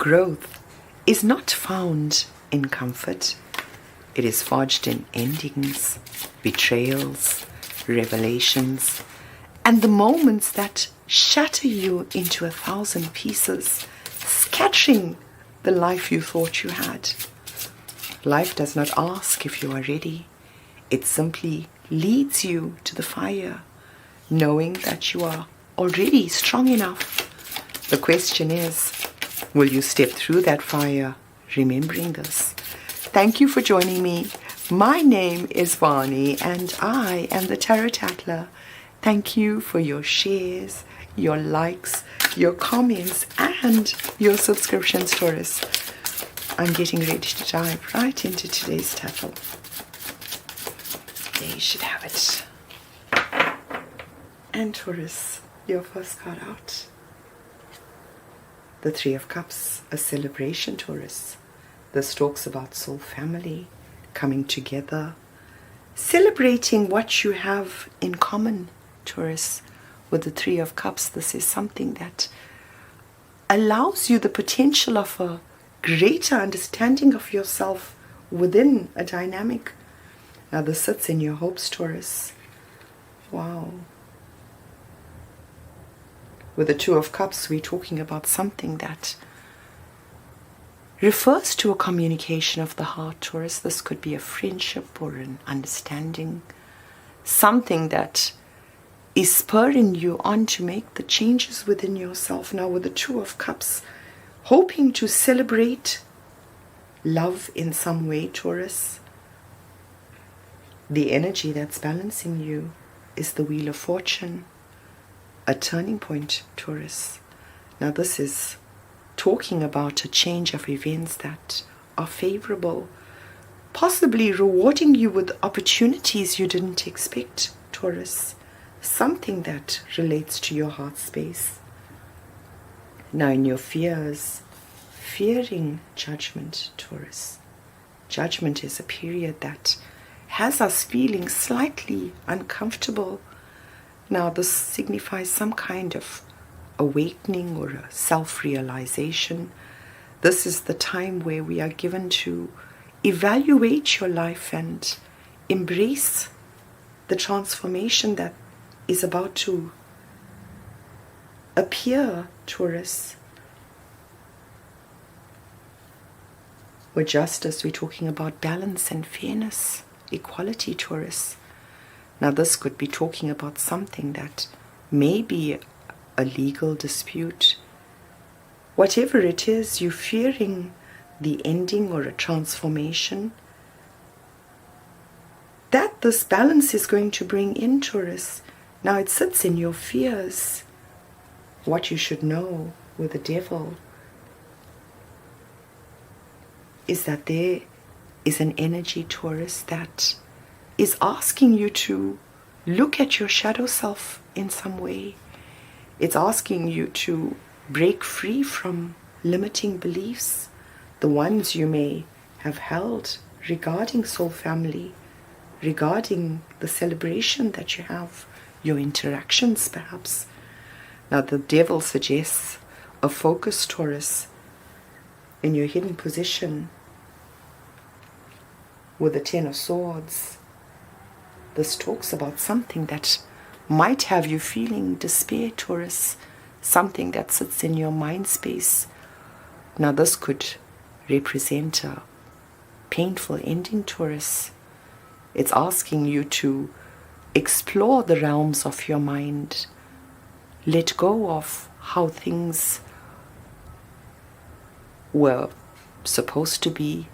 growth is not found in comfort. It is forged in endings, betrayals, revelations, and the moments that shatter you into 1,000 pieces, scattering the life you thought you had. Life does not ask if you are ready. It simply leads you to the fire, knowing that you are already strong enough. The question is, will you step through that fire remembering this? Thank you for joining me. My name is Vani and I am the Tarot Tattler. Thank you for your shares, your likes, your comments and your subscriptions, Taurus. I'm getting ready to dive right into today's Tatle. There you should have it. And Taurus, your first card out. The Three of Cups, a celebration, Taurus. This talks about soul family, coming together, celebrating what you have in common, Taurus. With the Three of Cups, this is something that allows you the potential of a greater understanding of yourself within a dynamic. Now this sits in your hopes, Taurus. Wow. With the Two of Cups, we're talking about something that refers to a communication of the heart, Taurus. This could be a friendship or an understanding, something that is spurring you on to make the changes within yourself. Now with the Two of Cups, hoping to celebrate love in some way, Taurus. The energy that's balancing you is the Wheel of Fortune, a turning point, Taurus. Now this is talking about a change of events that are favorable, possibly rewarding you with opportunities you didn't expect, Taurus. Something that relates to your heart space. Now in your fears, fearing judgment, Taurus. Judgment is a period that has us feeling slightly uncomfortable. Now this signifies some kind of awakening or a self-realization. This is the time where we are given to evaluate your life and embrace the transformation that is about to appear, Taurus. With justice, we're talking about balance and fairness, equality, Taurus. Now this could be talking about something that may be a legal dispute. Whatever it is, you're fearing the ending or a transformation that this balance is going to bring in, Taurus. Now it sits in your fears. What you should know with the Devil is that there is an energy, Taurus, that is asking you to look at your shadow self in some way. It's asking you to break free from limiting beliefs, the ones you may have held regarding soul family, regarding the celebration that you have, your interactions perhaps. Now the Devil suggests a focus, Taurus, in your hidden position with the Ten of Swords. This talks about something that might have you feeling despair, Taurus, something that sits in your mind space. Now this could represent a painful ending, Taurus. It's asking you to explore the realms of your mind, let go of how things were supposed to be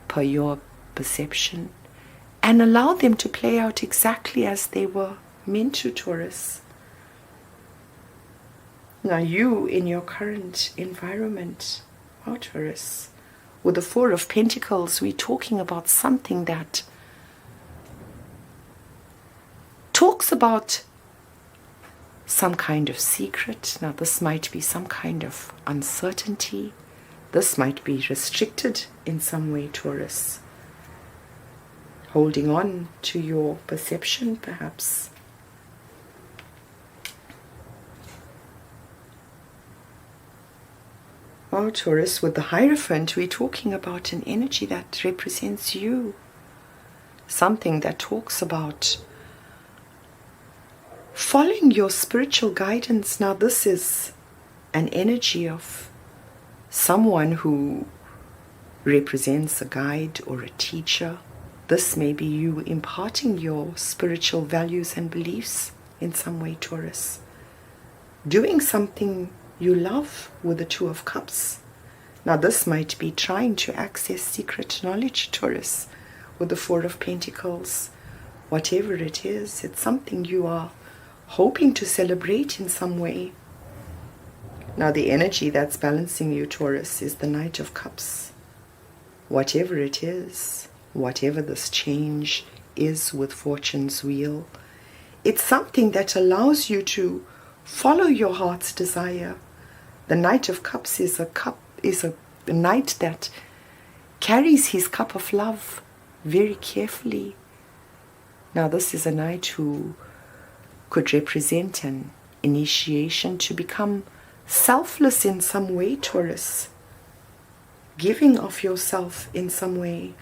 per your perception, and allow them to play out exactly as they were meant to, Taurus. Now you in your current environment, Taurus, with the Four of Pentacles, we're talking about something that talks about some kind of secret. Now this might be some kind of uncertainty. This might be restricted in some way, Taurus. Holding on to your perception, perhaps. Oh, Taurus, with the Hierophant, we're talking about an energy that represents you. Something that talks about following your spiritual guidance. Now, this is an energy of someone who represents a guide or a teacher. This may be you imparting your spiritual values and beliefs in some way, Taurus. Doing something you love with the Two of Cups. Now this might be trying to access secret knowledge, Taurus, with the Four of Pentacles. Whatever it is, it's something you are hoping to celebrate in some way. Now the energy that's balancing you, Taurus, is the Knight of Cups. Whatever it is, whatever this change is with Fortune's wheel, it's something that allows you to follow your heart's desire. The Knight of Cups is a knight that carries his cup of love very carefully. Now this is a knight who could represent an initiation to become selfless in some way, Taurus. Giving of yourself in some way.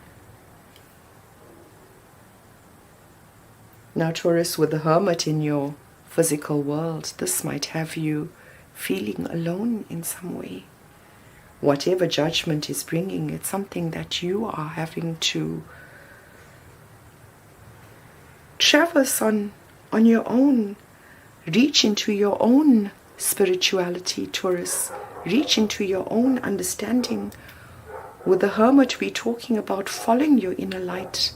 Now, Taurus, with the Hermit in your physical world, this might have you feeling alone in some way. Whatever judgment is bringing, it's something that you are having to traverse on your own. Reach into your own spirituality, Taurus. Reach into your own understanding. With the Hermit, we're talking about following your inner light,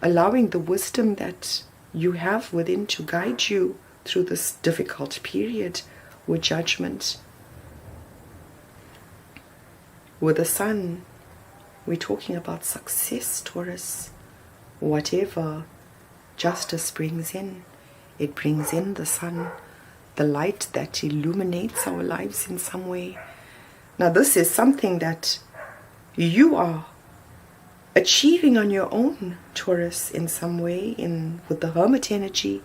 allowing the wisdom that you have within to guide you through this difficult period with judgment. With the Sun, we're talking about success, Taurus. Whatever justice brings in, it brings in the Sun, the light that illuminates our lives in some way. Now this is something that you are achieving on your own, Taurus, in some way. With the Hermit energy,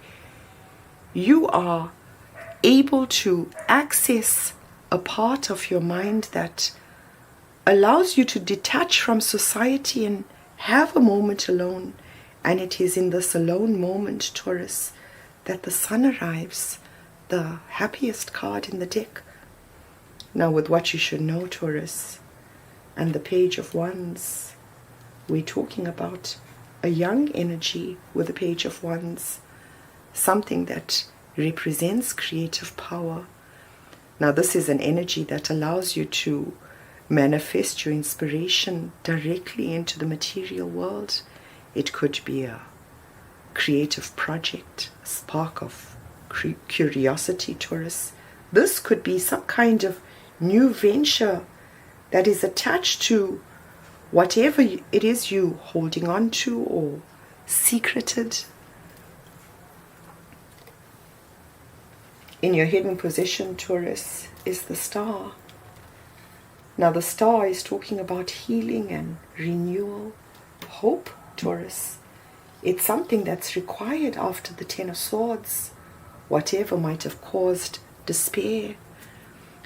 you are able to access a part of your mind that allows you to detach from society and have a moment alone. And it is in this alone moment, Taurus, that the Sun arrives, the happiest card in the deck. Now with what you should know, Taurus, and the Page of Wands, we're talking about a young energy with the Page of Wands, something that represents creative power. Now this is an energy that allows you to manifest your inspiration directly into the material world. It could be a creative project, a spark of curiosity, Taurus. This could be some kind of new venture that is attached to whatever it is you holding on to or secreted. In your hidden position, Taurus, is the Star. Now the Star is talking about healing and renewal, hope, Taurus. It's something that's required after the Ten of Swords, whatever might have caused despair.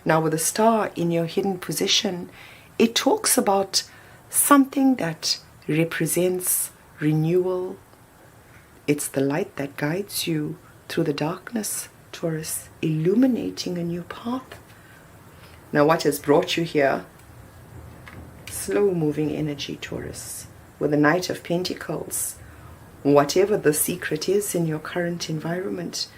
Now with the Star in your hidden position, it talks about something that represents renewal. It's the light that guides you through the darkness, Taurus, illuminating a new path. Now what has brought you here? Slow moving energy, Taurus, with the Knight of Pentacles. Whatever the secret is in your current environment,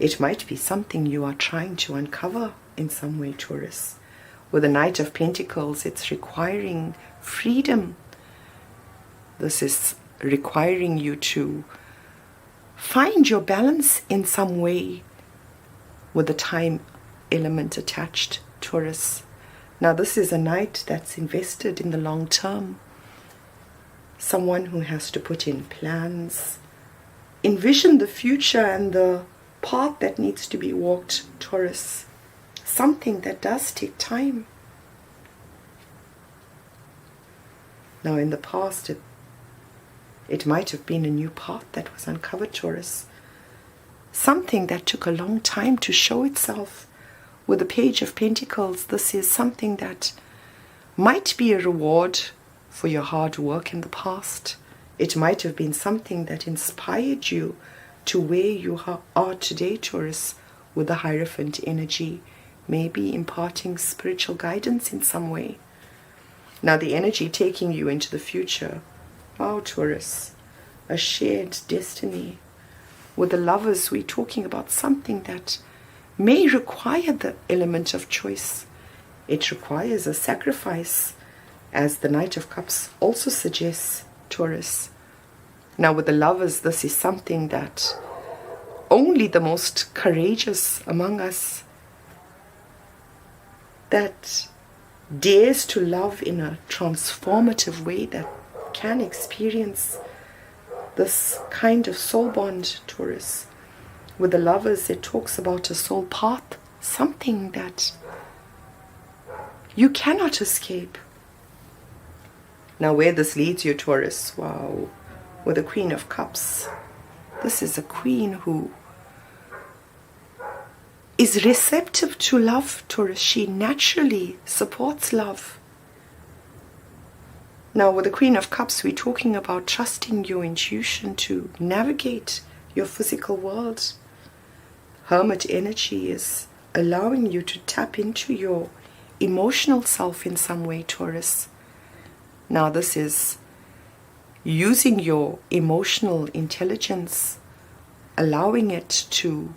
it might be something you are trying to uncover in some way, Taurus. With the Knight of Pentacles, it's requiring freedom. This is requiring you to find your balance in some way with the time element attached, Taurus. Now this is a knight that's invested in the long term. Someone who has to put in plans, envision the future and the path that needs to be walked, Taurus. Something that does take time. Now in the past, it might have been a new path that was uncovered, Taurus. Something that took a long time to show itself. with the Page of Pentacles, this is something that might be a reward for your hard work in the past. It might have been something that inspired you to where you are today, Taurus, with the Hierophant energy, maybe imparting spiritual guidance in some way. Now the energy taking you into the future, wow, Taurus, a shared destiny. With the Lovers, we're talking about something that may require the element of choice. It requires a sacrifice, as the Knight of Cups also suggests, Taurus. Now with the Lovers, this is something that only the most courageous among us that dares to love in a transformative way, that can experience this kind of soul bond, Taurus. With the Lovers, it talks about a soul path, something that you cannot escape. Now where this leads you, Taurus, wow, with the Queen of Cups, this is a queen who is receptive to love, Taurus. She naturally supports love. Now with the Queen of Cups, we're talking about trusting your intuition to navigate your physical world. Hermit energy is allowing you to tap into your emotional self in some way, Taurus. Now this is using your emotional intelligence, allowing it to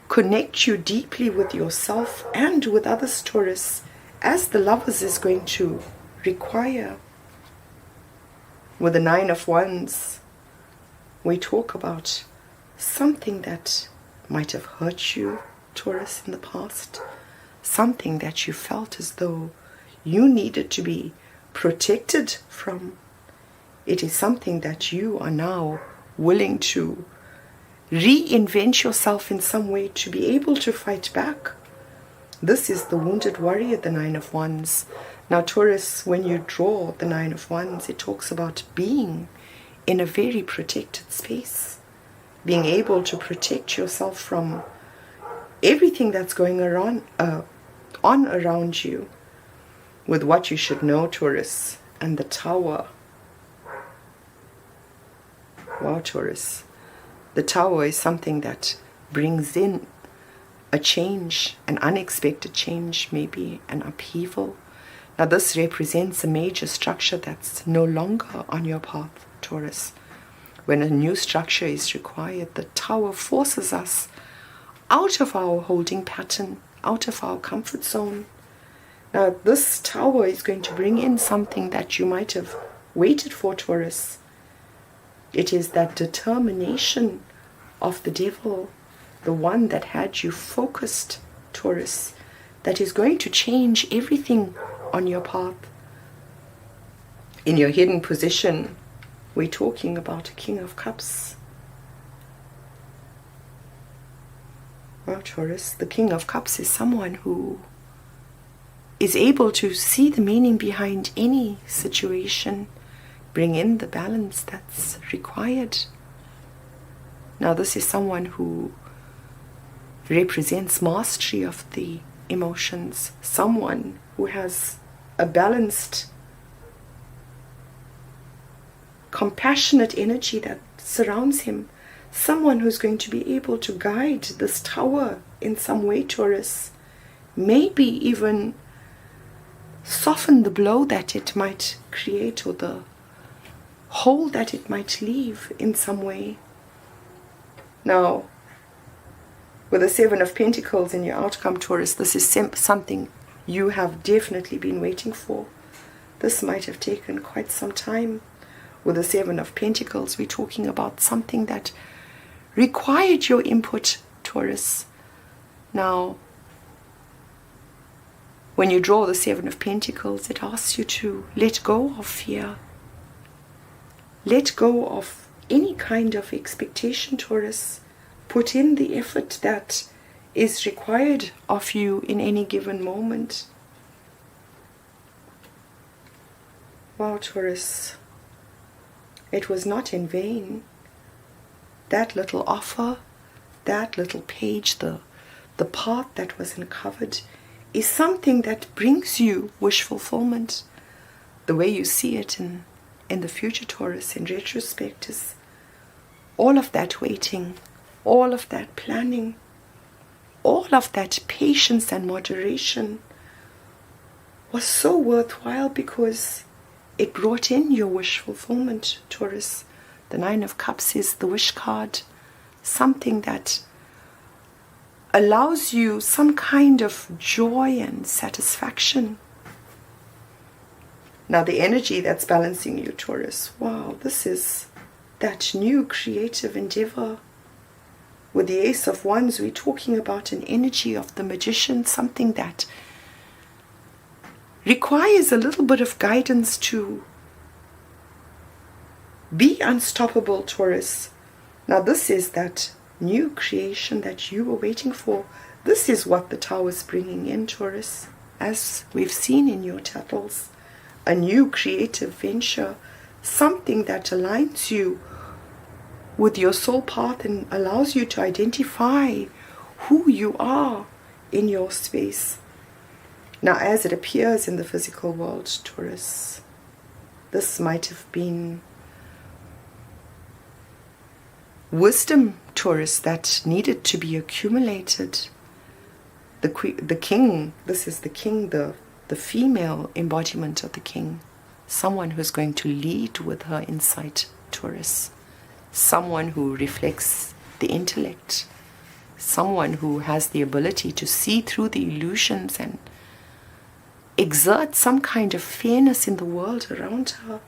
connect you deeply with yourself and with others, Taurus, as the Lovers is going to require. With the Nine of Wands, we talk about something that might have hurt you, Taurus, in the past, something that you felt as though you needed to be protected from. It is something that you are now willing to reinvent yourself in some way to be able to fight back. This is the wounded warrior, the Nine of Wands. Now, Taurus, when you draw the Nine of Wands, it talks about being in a very protected space, being able to protect yourself from everything that's going on around you. With what you should know, Taurus, and the Tower. Wow, Taurus. The Tower is something that brings in a change, an unexpected change, maybe an upheaval. Now this represents a major structure that's no longer on your path, Taurus. When a new structure is required, the Tower forces us out of our holding pattern, out of our comfort zone. Now this Tower is going to bring in something that you might have waited for, Taurus. It is that determination of the devil, the one that had you focused, Taurus, that is going to change everything on your path. In your hidden position, we're talking about a King of Cups. Well, Taurus, the King of Cups is someone who is able to see the meaning behind any situation, bring in the balance that's required. Now this is someone who represents mastery of the emotions, someone who has a balanced, compassionate energy that surrounds him, someone who's going to be able to guide this Tower in some way, Taurus, maybe even soften the blow that it might create or the hole that it might leave in some way. Now, with the Seven of Pentacles in your outcome, Taurus, this is something you have definitely been waiting for. This might have taken quite some time. With the Seven of Pentacles, we're talking about something that required your input, Taurus. Now, when you draw the Seven of Pentacles, it asks you to let go of fear. Let go of any kind of expectation, Taurus. Put in the effort that is required of you in any given moment. Wow, Taurus, it was not in vain. That little offer, that little page, the the path that was uncovered is something that brings you wish fulfillment. The way you see it in the future, Taurus, in retrospect, is all of that waiting, all of that planning, all of that patience and moderation was so worthwhile because it brought in your wish fulfillment, Taurus. The Nine of Cups is the wish card, something that allows you some kind of joy and satisfaction. Now the energy that's balancing you, Taurus, wow, this is that new creative endeavor. With the Ace of Wands, we're talking about an energy of the magician, something that requires a little bit of guidance to be unstoppable, Taurus. Now this is that new creation that you were waiting for. This is what the Tower is bringing in, Taurus, as we've seen in your Tattles. A new creative venture, something that aligns you with your soul path and allows you to identify who you are in your space. Now, as it appears in the physical world, Taurus, this might have been wisdom, Taurus, that needed to be accumulated. The king, this is the king, the female embodiment of the king, someone who's going to lead with her insight, Taurus, someone who reflects the intellect, someone who has the ability to see through the illusions and exert some kind of fairness in the world around her.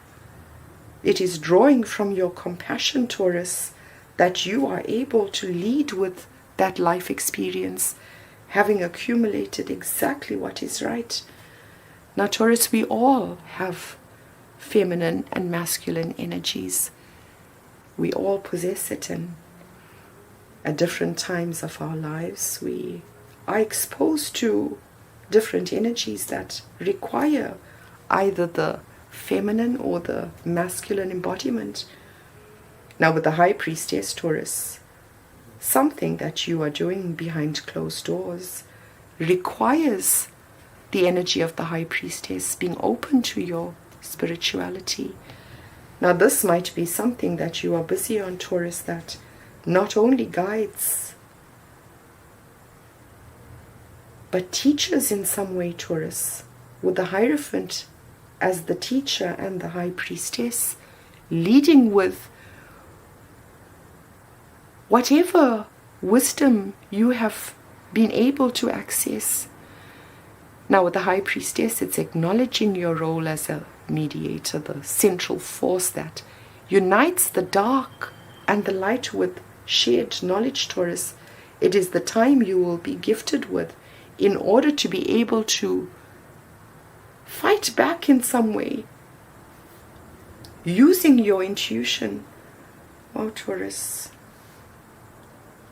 It is drawing from your compassion, Taurus, that you are able to lead with that life experience, having accumulated exactly what is right. Now, Taurus, we all have feminine and masculine energies. We all possess it, and at different times of our lives, we are exposed to different energies that require either the feminine or the masculine embodiment. Now, with the High Priestess, Taurus, something that you are doing behind closed doors requires the energy of the High Priestess being open to your spirituality. Now, this might be something that you are busy on, Taurus, that not only guides but teaches in some way, Taurus, with the Hierophant as the teacher and the High Priestess leading with whatever wisdom you have been able to access. Now, with the High Priestess, it's acknowledging your role as a mediator, the central force that unites the dark and the light with shared knowledge, Taurus. It is the time you will be gifted with in order to be able to fight back in some way, using your intuition. Wow, Taurus.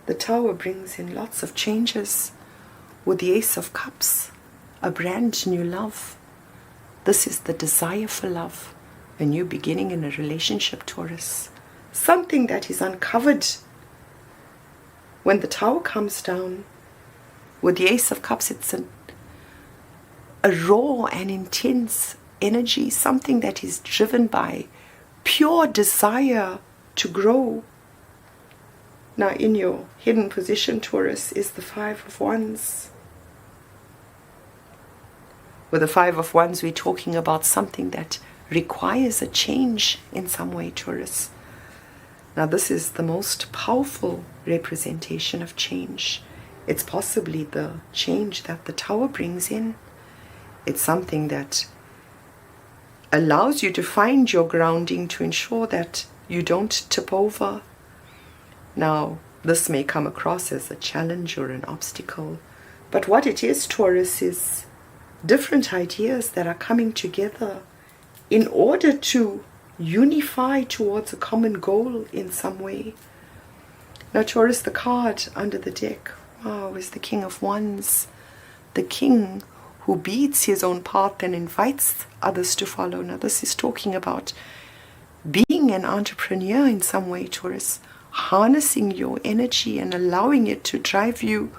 The Tower brings in lots of changes. With the Ace of Cups, a brand new love. This is the desire for love, a new beginning in a relationship, Taurus. Something that is uncovered when the Tower comes down. With the Ace of Cups, it's a raw and intense energy, something that is driven by pure desire to grow. Now, in your hidden position, Taurus, is the Five of Wands. With the Five of Wands, we're talking about something that requires a change in some way, Taurus. Now, this is the most powerful representation of change. It's possibly the change that the Tower brings in. It's something that allows you to find your grounding to ensure that you don't tip over. Now, this may come across as a challenge or an obstacle, but what it is, Taurus, is different ideas that are coming together in order to unify towards a common goal in some way. Now, Taurus, the card under the deck, wow, is the King of Wands, the king who beats his own path and invites others to follow. Now, this is talking about being an entrepreneur in some way, Taurus, harnessing your energy and allowing it to drive you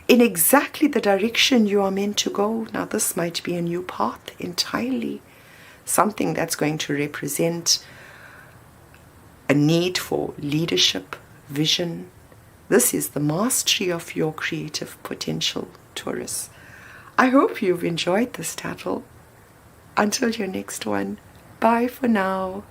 in exactly the direction you are meant to go. Now, this might be a new path entirely, something that's going to represent a need for leadership, vision. This is the mastery of your creative potential, Taurus. I hope you've enjoyed this Tatle. Until your next one, bye for now.